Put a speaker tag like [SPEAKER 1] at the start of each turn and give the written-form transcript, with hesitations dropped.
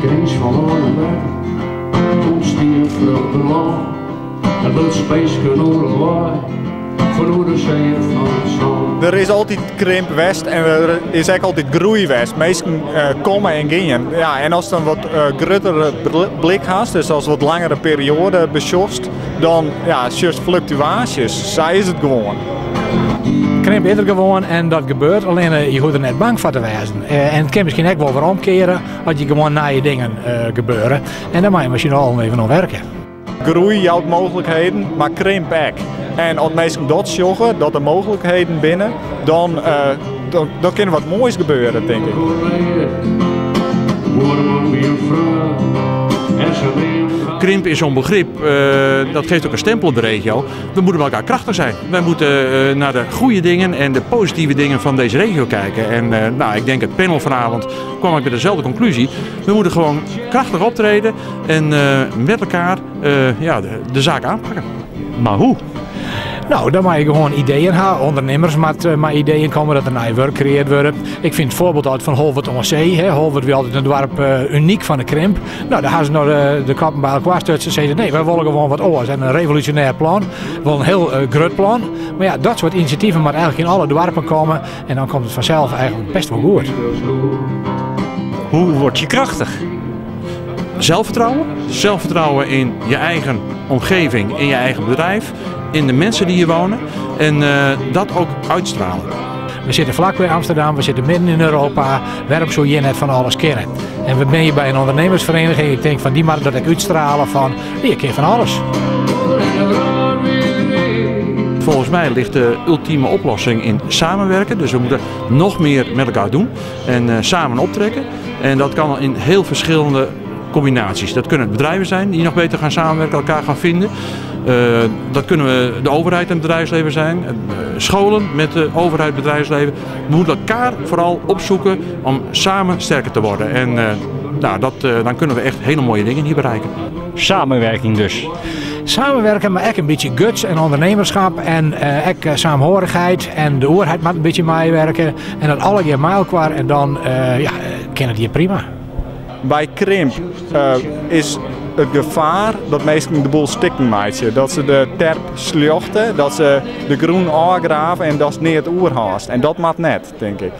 [SPEAKER 1] de grens van Oorlog, toen stierf vlug de land. Het wordt speesje Uruguay, voor de zeeën van het zand.
[SPEAKER 2] Er is altijd krimp west en er is ook altijd groei west. Meesten komen en gaan. Ja, en als je een wat grotere blik hebt, dus als wat langere periode bezocht, dan ja, just fluctuaties. Zo is het gewoon.
[SPEAKER 3] Krimp is er gewoon en dat gebeurt, alleen je hoeft er net bang voor te wezen. En het kan misschien ook wel weer omkeren als je gewoon naar je dingen gebeuren. En dan moet je misschien al even nog werken.
[SPEAKER 2] Groei jouwt mogelijkheden, maar krimp ook. En als mensen dat zorgen, dat er mogelijkheden binnen, dan kan er wat moois gebeuren, denk ik.
[SPEAKER 4] Krimp is zo'n begrip, dat geeft ook een stempel op de regio. We moeten met elkaar krachtig zijn. Wij moeten naar de goede dingen en de positieve dingen van deze regio kijken. En nou, ik denk het panel vanavond kwam ik met dezelfde conclusie. We moeten gewoon krachtig optreden en met elkaar ja, de zaak aanpakken. Maar hoe?
[SPEAKER 3] Nou, dan mag je gewoon ideeën hebben. Ondernemers met ideeën komen dat er naar werk gecreëerd wordt. Ik vind het voorbeeld uit van Holwert om Zee. Holwert wil altijd een dorp uniek van de krimp. Nou, daar gaan ze nou de kappen bij elkaar stutsen. Ze zeiden nee, wij willen gewoon wat oors. En een revolutionair plan. Wel een heel groot plan. Maar ja, dat soort initiatieven moet eigenlijk in alle dorpen komen. En dan komt het vanzelf eigenlijk best wel goed.
[SPEAKER 5] Hoe word je krachtig?
[SPEAKER 4] Zelfvertrouwen. Zelfvertrouwen in je eigen omgeving, in je eigen bedrijf, in de mensen die hier wonen en dat ook uitstralen.
[SPEAKER 3] We zitten vlakbij Amsterdam, we zitten midden in Europa, werk zo je net van alles kennen. En we ben hier bij een ondernemersvereniging, ik denk van die mag dat ik uitstralen van, je kent van alles.
[SPEAKER 4] Volgens mij ligt de ultieme oplossing in samenwerken, dus we moeten nog meer met elkaar doen en samen optrekken. En dat kan in heel verschillende combinaties. Dat kunnen bedrijven zijn die nog beter gaan samenwerken, elkaar gaan vinden. Dat kunnen we de overheid en het bedrijfsleven zijn, scholen met de overheid en het bedrijfsleven. We moeten elkaar vooral opzoeken om samen sterker te worden. En nou, dan kunnen we echt hele mooie dingen hier bereiken.
[SPEAKER 5] Samenwerking dus.
[SPEAKER 3] Samenwerken, maar ook een beetje guts en ondernemerschap en ook saamhorigheid en de overheid moet een beetje meewerken. En dat alle keer met elkaar en dan ja, kennen die prima.
[SPEAKER 2] Bij krimp is het gevaar dat mensen de boel stikken maken. Dat ze de terp slochten, dat ze de groen aangraven en dat is niet het oerhaast. En dat mag net, denk ik.